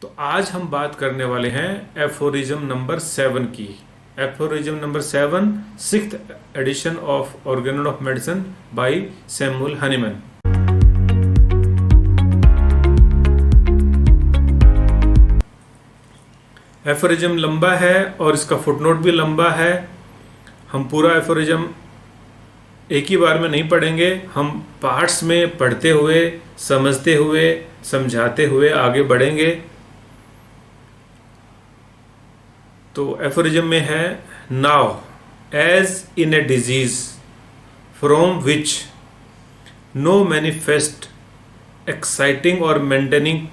तो आज हम बात करने वाले हैं एफोरिज्म नंबर 7 की। Aphorism number 7, 6th edition of Organon of Medicine by Samuel Hahnemann. Aphorism लंबा है और इसका फुटनोट भी लंबा है। हम पूरा एफोरिज्म एक ही बार में नहीं पढ़ेंगे, हम पार्ट्स में पढ़ते हुए, समझते हुए, समझाते हुए आगे बढ़ेंगे। तो एफोरिज्म में है, now as in a disease from which no manifest exciting और maintaining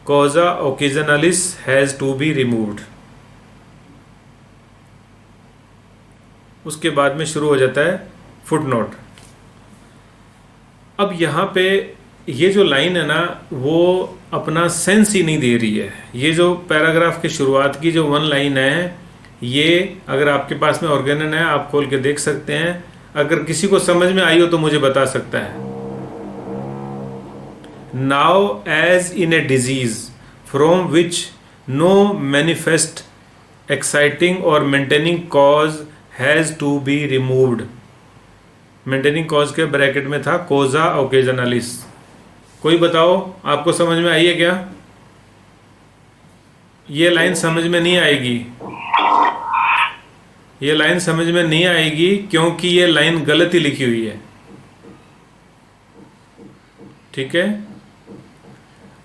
causa occasionalis has to be removed. उसके बाद में शुरू हो जाता है फुटनोट। अब यहाँ पे ये जो लाइन है ना, वो अपना सेंस ही नहीं दे रही है। ये जो पैराग्राफ की शुरुआत की जो 1 लाइन है, ये अगर आपके पास में ऑर्गेनन है आप खोल के देख सकते हैं। अगर किसी को समझ में आई हो तो मुझे बता सकता है। Now as in a disease from which no manifest exciting और maintaining cause has to be removed. Maintaining cause के ब्रैकेट में था कोजा ओकेजनलिस। कोई बताओ, आपको समझ में आई है क्या? ये लाइन समझ में नहीं आएगी। ये लाइन समझ में नहीं आएगी क्योंकि ये लाइन गलत ही लिखी हुई है। ठीक है,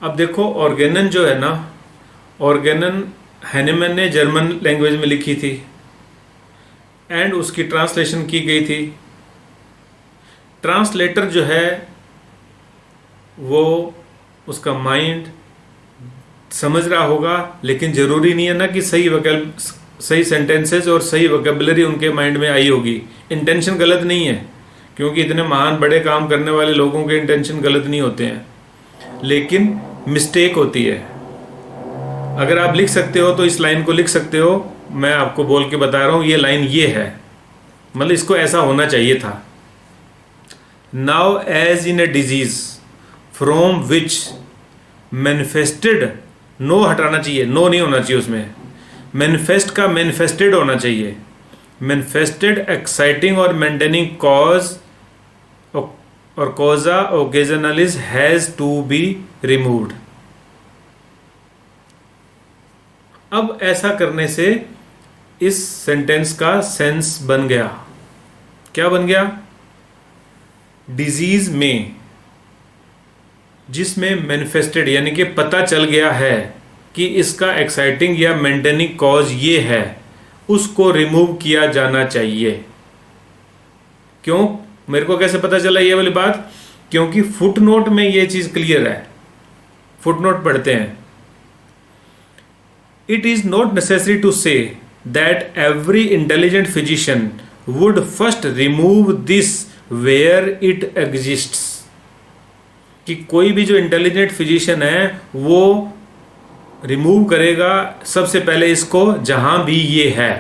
अब देखो ऑर्गेनन जो है ना, ऑर्गेनन हैनीमैन ने जर्मन लैंग्वेज में लिखी थी एंड उसकी ट्रांसलेशन की गई थी। ट्रांसलेटर जो है वो उसका माइंड समझ रहा होगा, लेकिन ज़रूरी नहीं है ना कि सही सेंटेंसेस और सही वोकेबलरी उनके माइंड में आई होगी। इंटेंशन गलत नहीं है, क्योंकि इतने महान बड़े काम करने वाले लोगों के इंटेंशन गलत नहीं होते हैं, लेकिन मिस्टेक होती है। अगर आप लिख सकते हो तो इस लाइन को लिख सकते हो। मैं आपको बोल के बता रहा हूँ, ये लाइन ये है, मतलब इसको ऐसा होना चाहिए था। Now as in a disease from which manifested, no हटाना चाहिए, नो नहीं होना चाहिए उसमें। मैनिफेस्ट का मैनिफेस्टेड होना चाहिए। मैनिफेस्टेड एक्साइटिंग और मेंटेनिंग कॉज और कॉजा occasionalis has to be removed. अब ऐसा करने से इस सेंटेंस का सेंस बन गया। क्या बन गया? डिजीज में जिसमें मैनिफेस्टेड यानी कि पता चल गया है कि इसका एक्साइटिंग या मेंटेनिंग कॉज ये है, उसको रिमूव किया जाना चाहिए। क्यों? मेरे को कैसे पता चला ये वाली बात? क्योंकि फुटनोट में ये चीज क्लियर है। फुटनोट पढ़ते हैं। It is not necessary to say that every intelligent physician would first remove this where it exists. कि कोई भी जो इंटेलिजेंट फिजिशियन है वो रिमूव करेगा सबसे पहले इसको जहां भी ये है।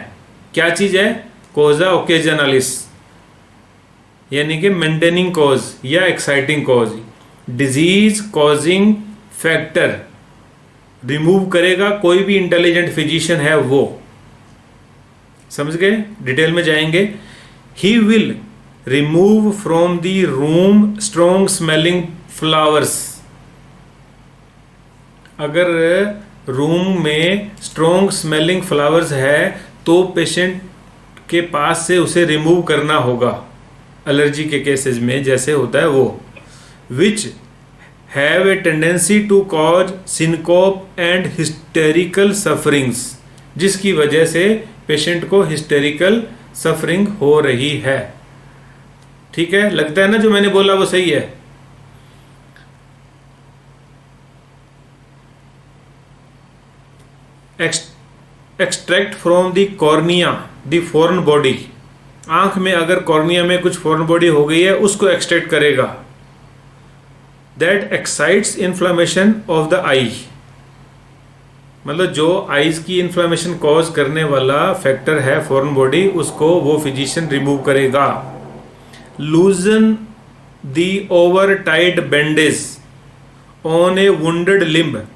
क्या चीज है? कोजा ओकेजनलिस, यानी कि मेंटेनिंग कॉज या exciting cause, disease causing factor remove करेगा कोई भी इंटेलिजेंट फिजिशियन है वो। समझ गए? डिटेल में जाएंगे। He will remove from the room strong smelling flowers. अगर रूम में स्ट्रॉन्ग स्मेलिंग फ्लावर्स है तो पेशेंट के पास से उसे रिमूव करना होगा। एलर्जी के केसेस में जैसे होता है वो। Which have a tendency to cause syncope and hysterical sufferings, जिसकी वजह से पेशेंट को हिस्टेरिकल सफरिंग हो रही है। ठीक है, लगता है ना जो मैंने बोला वो सही है। Extract from the cornea the foreign body. आंख में अगर कॉर्निया में कुछ फॉरेन बॉडी हो गई है उसको एक्सट्रैक्ट करेगा। That excites inflammation of the eye, मतलब जो आईज की इन्फ्लामेशन कॉज करने वाला फैक्टर है फॉरेन बॉडी, उसको वो फिजिशियन रिमूव करेगा। Loosen the over tight bandage on a wounded limb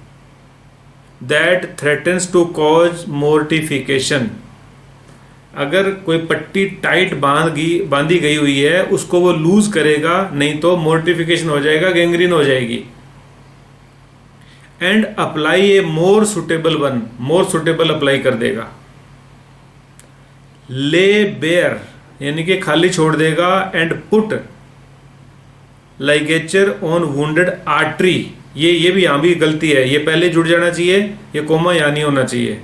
that threatens to cause mortification. अगर कोई पट्टी टाइट बांधी गई हुई है, उसको वो लूज करेगा, नहीं तो मोर्टिफिकेशन हो जाएगा, गैंग्रीन हो जाएगी। And apply A more suitable one, more suitable apply कर देगा। ले बेयर यानी कि खाली छोड़ देगा। And put ligature on wounded artery, ये भी यहां भी गलती है, ये पहले जुड़ जाना चाहिए, ये कोमा यहां नहीं होना चाहिए।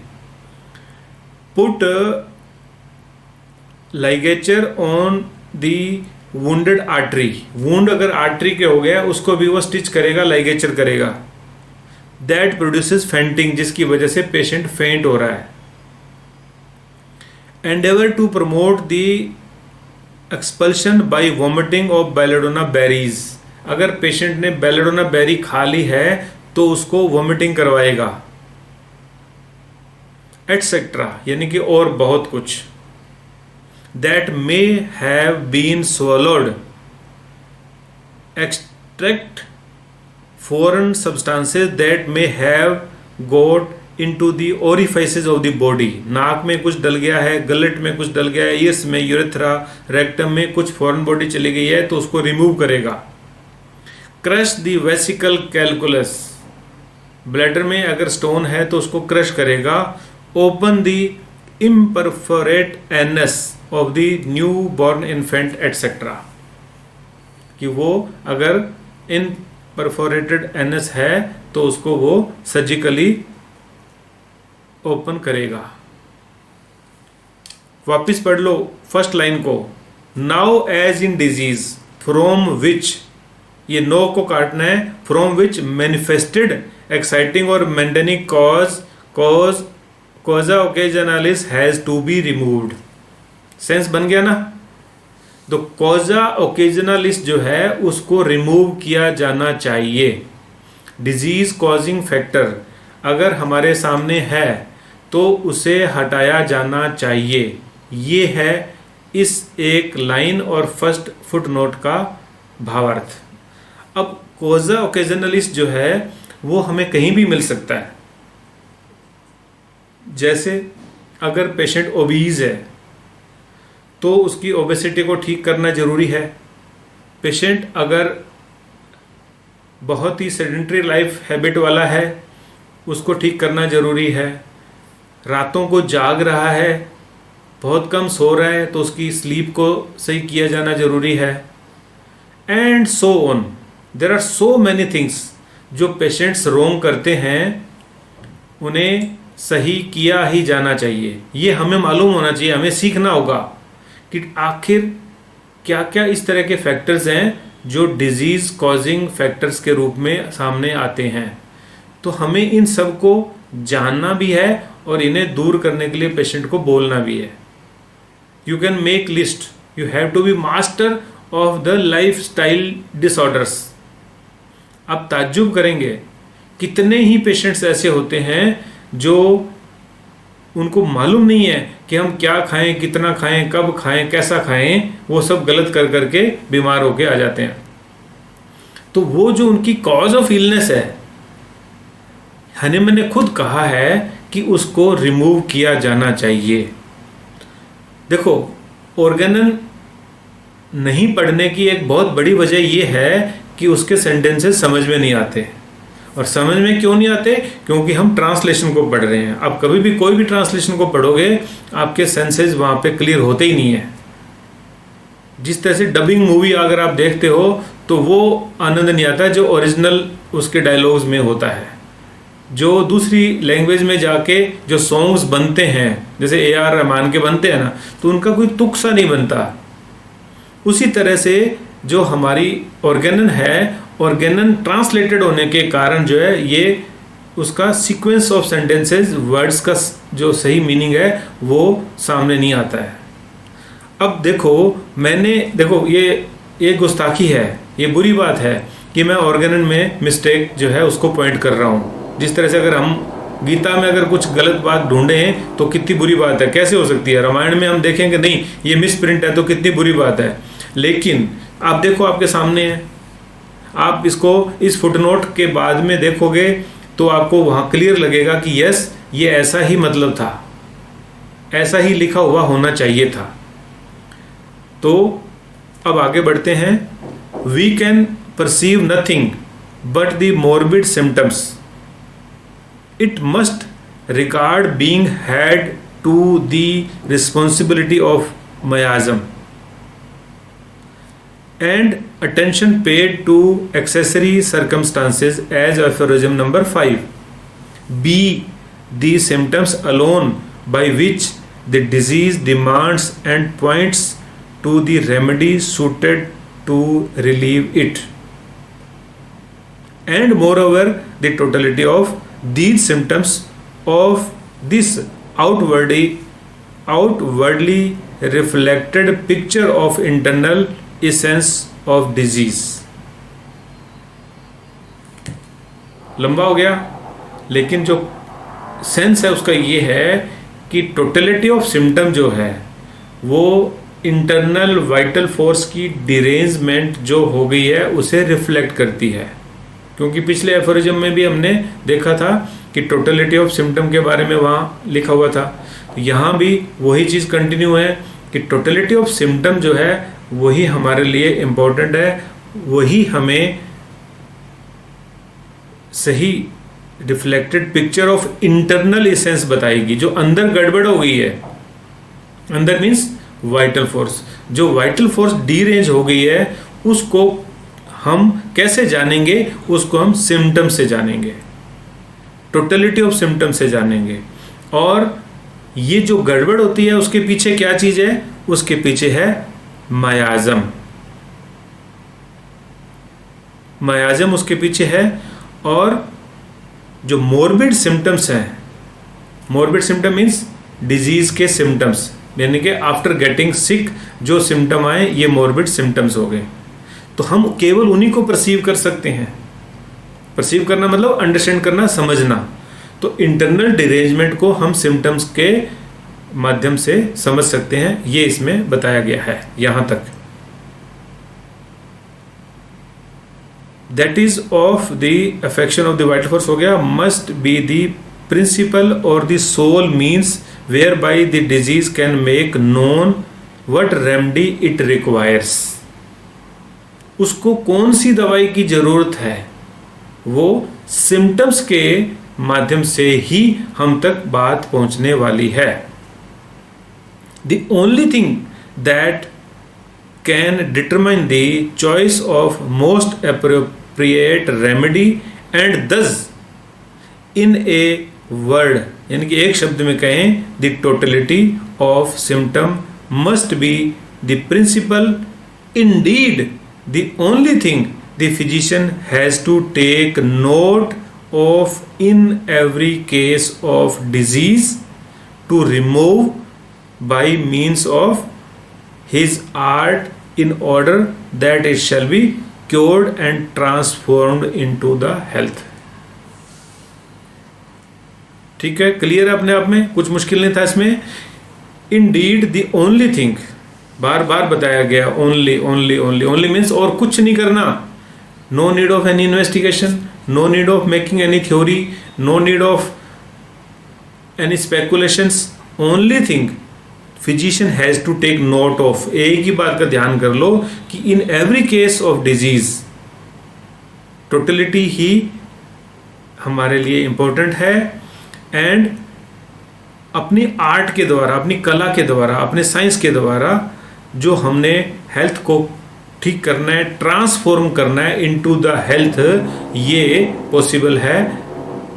Put ligature on the wounded artery, wound अगर आर्टरी के हो गया उसको भी वो स्टिच करेगा, लाइगेचर करेगा। दैट प्रोड्यूसेस फेंटिंग, जिसकी वजह से पेशेंट फेंट हो रहा है। Endeavour to promote the expulsion by vomiting of belladonna berries, अगर पेशेंट ने बेलेडोना बेरी खा ली है तो उसको वॉमिटिंग करवाएगा, एटसेट्रा, यानी कि और बहुत कुछ। That may have been swallowed, extract foreign substances that may have got into the orifices of the body, नाक में कुछ डल गया है, गलेट में कुछ डल गया है, ईयर्स में, यूरेथ्रा, रेक्टम में कुछ फॉरेन बॉडी चली गई है तो उसको रिमूव करेगा। Crush the vesical calculus, bladder में अगर स्टोन है तो उसको क्रश करेगा। Open the imperforate anus of the newborn infant etcetera, कि वो अगर इनपरफोरेटेड एनस है तो उसको वो सर्जिकली ओपन करेगा। वापिस पढ़ लो फर्स्ट लाइन को। Now as in disease from which, ये नो को काटना है, फ्रॉम विच मैनिफेस्टेड एक्साइटिंग और maintaining causa occasionalis has to be removed. Sense बन गया ना? तो कॉजा ओकेजनलिस जो है उसको रिमूव किया जाना चाहिए। डिजीज कॉजिंग फैक्टर अगर हमारे सामने है तो उसे हटाया जाना चाहिए। ये है इस एक लाइन और फर्स्ट फुट नोट का भावार्थ। अब कॉजा ओकेजनलिस जो है वो हमें कहीं भी मिल सकता है। जैसे अगर पेशेंट ओबीज है तो उसकी ओबेसिटी को ठीक करना जरूरी है। पेशेंट अगर बहुत ही सेडेंटरी लाइफ हैबिट वाला है उसको ठीक करना जरूरी है। रातों को जाग रहा है, बहुत कम सो रहा है तो उसकी स्लीप को सही किया जाना जरूरी है। And so on, there are so many things जो पेशेंट्स रोंग करते हैं, उन्हें सही किया ही जाना चाहिए। ये हमें मालूम होना चाहिए, हमें सीखना होगा कि आखिर क्या क्या इस तरह के फैक्टर्स हैं जो डिजीज कॉजिंग फैक्टर्स के रूप में सामने आते हैं। तो हमें इन सब को जानना भी है और इन्हें दूर करने के लिए पेशेंट को बोलना भी है। You can make list, you have to be master of the lifestyle disorders. आप ताज्जुब करेंगे कितने ही पेशेंट्स ऐसे होते हैं जो उनको मालूम नहीं है कि हम क्या खाएं, कितना खाएं, कब खाएं, कैसा खाएं, वो सब गलत कर करके बीमार होके आ जाते हैं। तो वो जो उनकी कॉज ऑफ इलनेस है, हनीमैन ने खुद कहा है कि उसको रिमूव किया जाना चाहिए। देखो, ऑर्गेनन नहीं पढ़ने की एक बहुत बड़ी वजह यह है कि उसके सेंटेंसेस समझ में नहीं आते। और समझ में क्यों नहीं आते? क्योंकि हम ट्रांसलेशन को पढ़ रहे हैं। अब कभी भी कोई भी ट्रांसलेशन को पढ़ोगे आपके सेंसेस वहाँ पे क्लियर होते ही नहीं है। जिस तरह से डबिंग मूवी अगर आप देखते हो तो वो आनंद नहीं आता जो ओरिजिनल उसके डायलॉग्स में होता है। जो दूसरी लैंग्वेज में जाके जो सॉन्ग्स बनते हैं, जैसे AR रहमान के बनते हैं ना, तो उनका कोई तुक सा नहीं बनता। उसी तरह से जो हमारी ऑर्गेनन है, ऑर्गेनन ट्रांसलेटेड होने के कारण जो है ये उसका सीक्वेंस ऑफ सेंटेंसेस, वर्ड्स का जो सही मीनिंग है वो सामने नहीं आता है। अब देखो ये गुस्ताखी है, ये बुरी बात है कि मैं ऑर्गेनन में मिस्टेक जो है उसको पॉइंट कर रहा हूँ। जिस तरह से अगर हम गीता में अगर कुछ गलत बात ढूंढें तो कितनी बुरी बात है, कैसे हो सकती है। रामायण में हम देखेंगे नहीं ये मिसप्रिंट है तो कितनी बुरी बात है। लेकिन आप देखो आपके सामने है, आप इसको इस फुटनोट के बाद में देखोगे तो आपको वहाँ क्लियर लगेगा कि यस, ये ऐसा ही मतलब था, ऐसा ही लिखा हुआ होना चाहिए था। तो अब आगे बढ़ते हैं। We can perceive nothing but the morbid symptoms, it must regard being had to the responsibility of miasm and attention paid to accessory circumstances as aphorism number 5. B. The symptoms alone by which the disease demands and points to the remedy suited to relieve it. And moreover, the totality of these symptoms of this outwardly reflected picture of internal essence of disease. लंबा हो गया, लेकिन जो sense है उसका ये है कि टोटलिटी ऑफ सिम्टम जो है वो इंटरनल वाइटल फोर्स की डिरेंजमेंट जो हो गई है उसे रिफ्लेक्ट करती है। क्योंकि पिछले एफोरिज्म में भी हमने देखा था कि टोटलिटी ऑफ सिम्टम के बारे में वहाँ लिखा हुआ था, तो यहाँ भी वही चीज़ कंटिन्यू है कि टोटलिटी ऑफ सिम्टम जो है वही हमारे लिए इम्पोर्टेंट है, वही हमें सही reflected picture of internal essence बताएगी। जो अंदर गड़बड़ हो गई है, अंदर मीन्स वाइटल फोर्स, जो वाइटल फोर्स डीरेंज हो गई है उसको हम कैसे जानेंगे? उसको हम सिम्टम से जानेंगे, टोटलिटी ऑफ सिम्टम से जानेंगे। और ये जो गड़बड़ होती है उसके पीछे क्या चीज है? उसके पीछे है मायाज़म, मायाज़म उसके पीछे है। और जो मोर्बिड सिम्टम्स हैं, मोर्बिड सिम्टम मीन्स डिजीज के सिम्टम्स, यानी कि आफ्टर गेटिंग सिक जो सिम्टम आए ये मोर्बिड सिम्टम्स हो गए। तो हम केवल उन्हीं को परसीव कर सकते हैं। परसीव करना मतलब अंडरस्टैंड करना, समझना। तो इंटरनल डिरेंजमेंट को हम सिम्टम्स के माध्यम से समझ सकते हैं, ये इसमें बताया गया है यहां तक। That is of the affection of the vital force हो गया। Must be the principal or the sole means whereby the disease can make known what remedy it requires. उसको कौन सी दवाई की जरूरत है वो सिम्टम्स के माध्यम से ही हम तक बात पहुंचने वाली है। The only thing that can determine the choice of most appropriate remedy and thus in a word, यानी कि एक शब्द में कहें, the totality of symptom must be the principal, indeed the only thing the physician has to take note of in every case of disease to remove by means of his art in order that it shall be cured and transformed into the health। ठीक है, clear है अपने आप में, कुछ मुश्किल नहीं था इसमें। Indeed the only thing, बार बार बताया गया, only only only only means और कुछ नहीं करना। No need of any investigation, no need of making any theory, no need of any speculations, only thing physician has to take note of। एक ही बात का ध्यान कर लो कि in every case of disease totality ही हमारे लिए important है। And अपनी आर्ट के द्वारा, अपनी कला के द्वारा, अपने साइंस के द्वारा जो हमने हेल्थ को ठीक करना है, ट्रांसफॉर्म करना है इनटू द हेल्थ, ये पॉसिबल है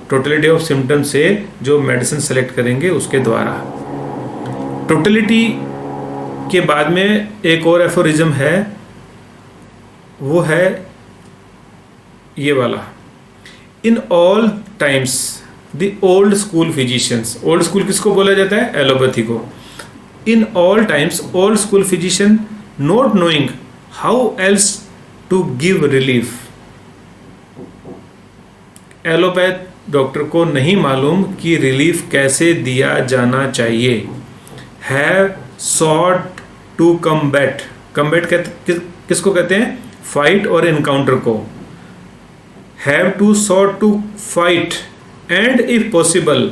टोटलिटी ऑफ सिम्टम से जो मेडिसिन सेलेक्ट करेंगे उसके द्वारा। टोटलिटी के बाद में एक और एफोरिज्म है, वो है ये वाला। In all times the old school physicians, old school किसको बोला जाता है? एलोपैथी को। In all times old school physician not knowing how else to give relief. Allopath doctor को नहीं मालूम कि रिलीफ कैसे दिया जाना चाहिए। Have sought to combat, combat किसको कहते हैं? फाइट और एनकाउंटर को। Have to sought to fight and if possible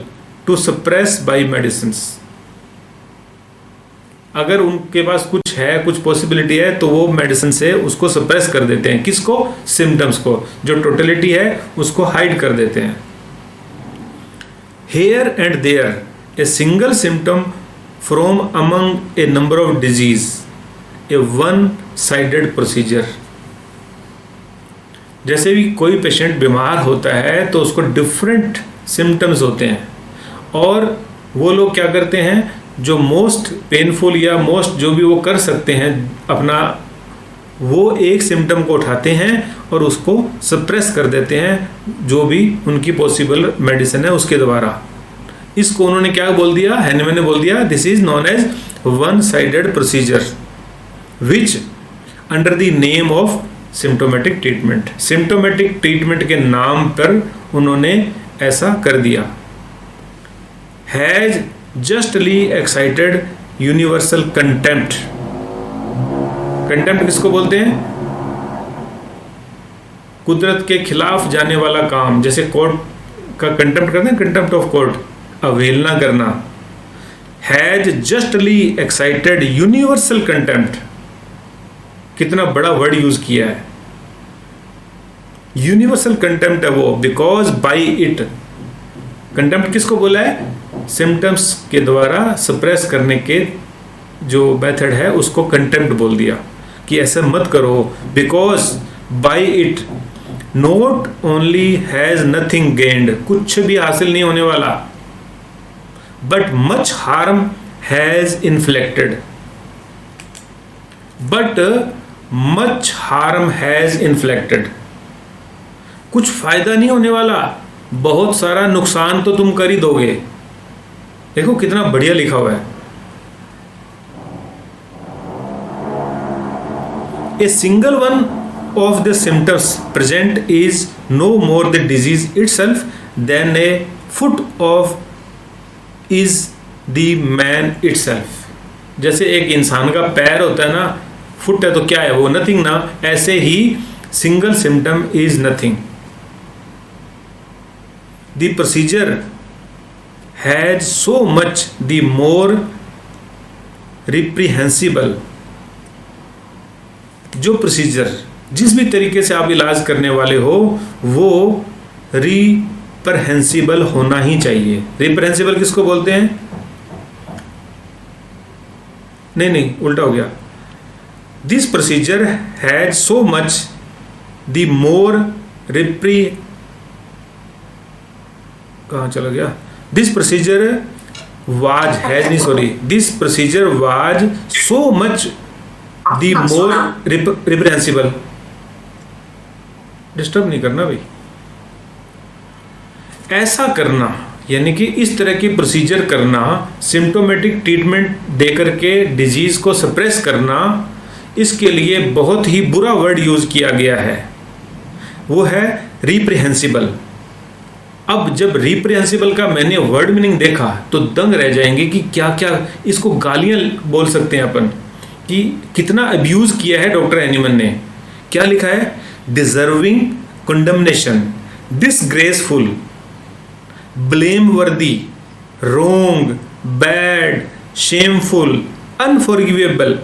to suppress by medicines. अगर उनके पास कुछ है, कुछ पॉसिबिलिटी है, तो वो मेडिसिन से उसको सप्रेस कर देते हैं. किसको? सिम्टम्स को. जो टोटलिटी है उसको हाइड कर देते हैं. Here and there a single symptom from among a number of disease, a one-sided procedure. जैसे भी कोई पेशेंट बीमार होता है तो उसको डिफरेंट सिम्टम्स होते हैं, और वो लोग क्या करते हैं, जो मोस्ट पेनफुल या मोस्ट जो भी वो कर सकते हैं अपना, वो एक सिम्टम को उठाते हैं और उसको सप्रेस कर देते हैं जो भी उनकी पॉसिबल मेडिसिन है उसके द्वारा. इसको उन्होंने क्या बोल दिया, हैनीमैन ने बोल दिया, this is known as one sided procedure which under the name of symptomatic treatment. Symptomatic treatment के नाम पर उन्होंने ऐसा कर दिया. Has justly excited universal contempt. Contempt किसको बोलते हैं? कुदरत के खिलाफ जाने वाला काम. जैसे कोर्ट का कंटेम्प्ट करते हैं, कंटेम्प्ट ऑफ कोर्ट, अवहेलना करना. Has justly excited universal contempt. कितना बड़ा वर्ड यूज किया है, यूनिवर्सल कंटेम्प्ट है वो. बिकॉज बाई इट, कंटेम्प्ट किसको बोला है? सिम्टम्स के द्वारा सप्रेस करने के जो मेथड है उसको कंटेम्प्ट बोल दिया कि ऐसा मत करो. Because by it not only has nothing gained, कुछ भी हासिल नहीं होने वाला, but much harm has inflicted. But much harm has inflicted. कुछ फायदा नहीं होने वाला, बहुत सारा नुकसान तो तुम कर ही दोगे. देखो कितना बढ़िया लिखा हुआ है. A single one of the symptoms present is no more the disease itself than a foot of is the man itself. जैसे एक इंसान का पैर होता है ना, फुट है तो क्या है वो? नथिंग ना. ऐसे ही single symptom is nothing. The procedure has so much the more reprehensible. जो प्रोसीजर, जिस भी तरीके से आप इलाज करने वाले हो, वो रिप्रहेंसिबल होना ही चाहिए. रिप्रहेंसिबल किसको बोलते हैं? नहीं, उल्टा हो गया. This procedure has so much the more कहाँ चला गया? दिस प्रोसीजर वाज हैज नहीं sorry this procedure was so much the more reprehensible. Disturb नहीं करना भाई. ऐसा करना यानी कि इस तरह की प्रोसीजर करना, सिम्टोमेटिक ट्रीटमेंट देकर के डिजीज को सप्रेस करना, इसके लिए बहुत ही बुरा वर्ड यूज किया गया है, वो है रिप्रहेंसिबल. अब जब रिप्रहेंसिबल का मैंने वर्ड मीनिंग देखा तो दंग रह जाएंगे कि क्या क्या इसको गालियां बोल सकते हैं अपन, कि कितना अब्यूज किया है डॉक्टर हैनीमैन ने. क्या लिखा है? Deserving condemnation, disgraceful, blameworthy, wrong, bad, shameful, unforgivable,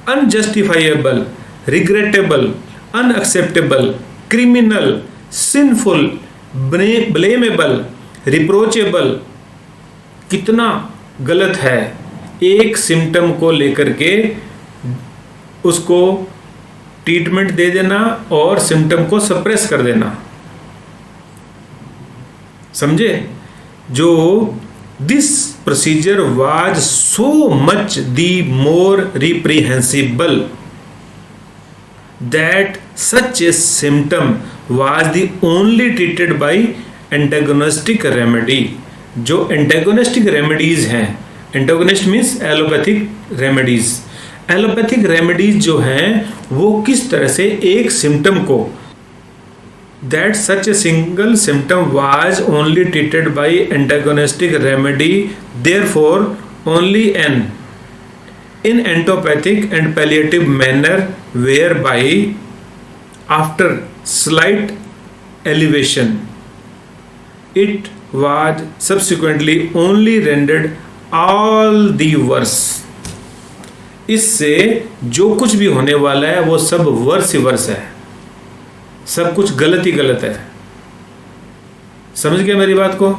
unjustifiable, regrettable, unacceptable, criminal, sinful, blamable, reproachable. कितना गलत है एक सिम्टम को लेकर के उसको ट्रीटमेंट दे देना और सिम्टम को सप्रेस कर देना. समझे? जो this procedure was so much the more reprehensible that such a symptom was the only treated by antagonistic remedy. जो antagonistic remedies हैं, antagonist means allopathic remedies. allopathic remedies जो हैं वो किस तरह से एक symptom को, that such a single symptom was only treated by antagonistic remedy, therefore only an in antipathic and palliative manner, whereby after slight elevation it was subsequently only rendered all the worse. इससे जो कुछ भी होने वाला है वो सब verse ही verse है, सब कुछ गलत ही गलत है। समझ गए मेरी बात को?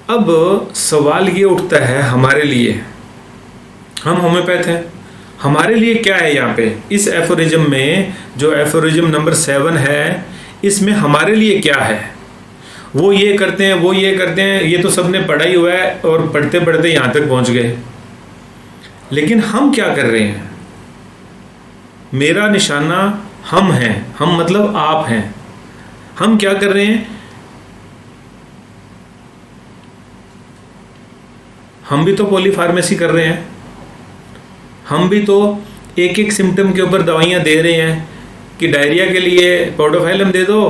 अब सवाल ये उठता है हमारे लिए, हम होम्योपैथ हैं, हमारे लिए क्या है यहाँ पे इस एफोरिज्म में, जो एफोरिज्म नंबर 7 है, इसमें हमारे लिए क्या है? वो ये करते हैं, वो ये करते हैं, ये तो सबने पढ़ा ही हुआ है और पढ़ते पढ़ते यहाँ तक पहुँच गए, लेकिन हम क्या कर रहे हैं? मेरा निशाना हम हैं, हम मतलब आप हैं। हम क्या कर रहे हैं? हम भी तो पॉलीफार्मेसी कर रहे हैं, हम भी तो एक एक सिम्टम के ऊपर दवाइयाँ दे रहे हैं कि डायरिया के लिए पोडोफाइलम दे दो,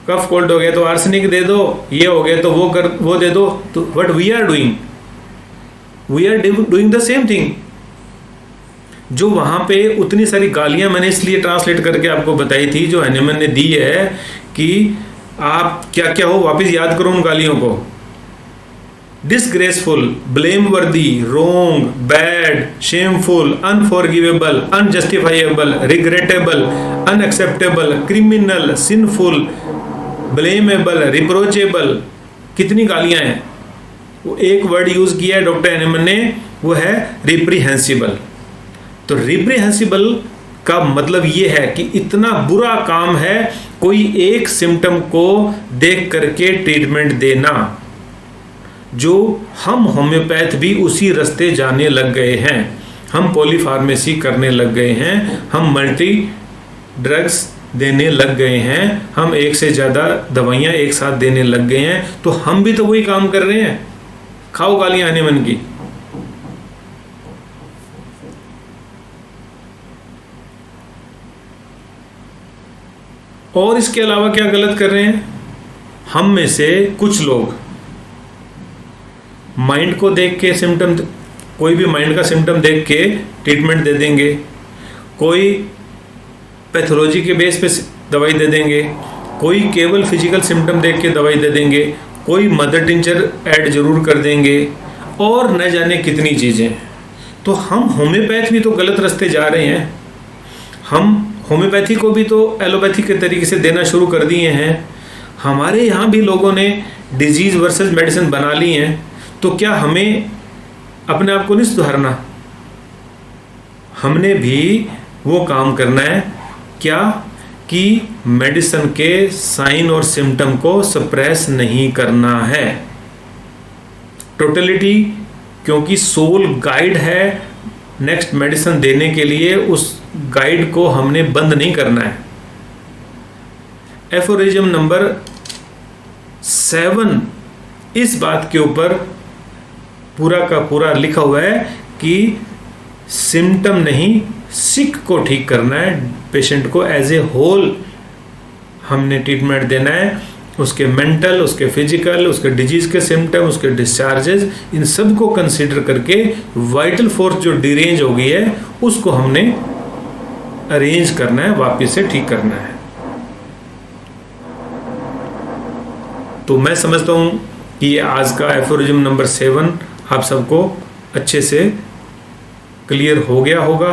कफ कोल्ड हो गया तो आर्सेनिक दे दो, ये हो गया तो वो दे दो। तो what we are doing, we are doing the same thing. जो वहाँ पे उतनी सारी गालियाँ मैंने इसलिए ट्रांसलेट करके आपको बताई थी, जो एनिमन ने दी है कि आप क्या क्या हो, वापस याद करो उन गालियों को। Disgraceful, blameworthy, wrong, bad, shameful, unforgivable, unjustifiable, regrettable, unacceptable, criminal, sinful, blamable, reproachable, कितनी गालियां हैं। वो एक वर्ड यूज किया है डॉक्टर एनिमन ने, वो है रिप्रीहेंसिबल। तो रिप्रीहेंसिबल का मतलब ये है कि इतना बुरा काम है कोई एक सिम्टम को देख करके ट्रीटमेंट देना, जो हम होम्योपैथ भी उसी रास्ते जाने लग गए हैं। हम पॉलीफार्मेसी करने लग गए हैं, हम मल्टी ड्रग्स देने लग गए हैं, हम एक से ज़्यादा दवाइयाँ एक साथ देने लग गए हैं। तो हम भी तो वही काम कर रहे हैं, खाओ गालियाँ एनिमन की। और इसके अलावा क्या गलत कर रहे हैं? हम में से कुछ लोग माइंड को देख के सिम्टम, कोई भी माइंड का सिम्टम देख के ट्रीटमेंट दे देंगे, कोई पैथोलॉजी के बेस पे दवाई दे देंगे, कोई केवल फिजिकल सिम्टम देख के दवाई दे देंगे, कोई मदर टिंचर ऐड जरूर कर देंगे, और न जाने कितनी चीज़ें। तो हम होम्योपैथ भी तो गलत रास्ते जा रहे हैं। हम होम्योपैथी को भी तो एलोपैथी के तरीके से देना शुरू कर दिए हैं। हमारे यहाँ भी लोगों ने डिजीज़ वर्सेस मेडिसिन बना ली हैं। तो क्या हमें अपने आप को नहीं सुधारना? हमने भी वो काम करना है क्या कि मेडिसिन के साइन और सिम्टम को सप्रेस नहीं करना है। टोटलिटी, क्योंकि सोल गाइड है नेक्स्ट मेडिसिन देने के लिए, उस गाइड को हमने बंद नहीं करना है। एफोरिज्म नंबर 7 इस बात के ऊपर पूरा का पूरा लिखा हुआ है कि सिम्टम नहीं, सिक को ठीक करना है, पेशेंट को एज ए होल हमने ट्रीटमेंट देना है। उसके मेंटल, उसके फिजिकल, उसके डिजीज के सिम्टम, उसके डिस्चार्जेस, इन सब को कंसीडर करके वाइटल फोर्स जो डिरेंज हो गई है उसको हमने अरेंज करना है, वापस से ठीक करना है। तो मैं समझता हूँ कि ये आज का एफोरिज्म नंबर 7 आप सबको अच्छे से क्लियर हो गया होगा।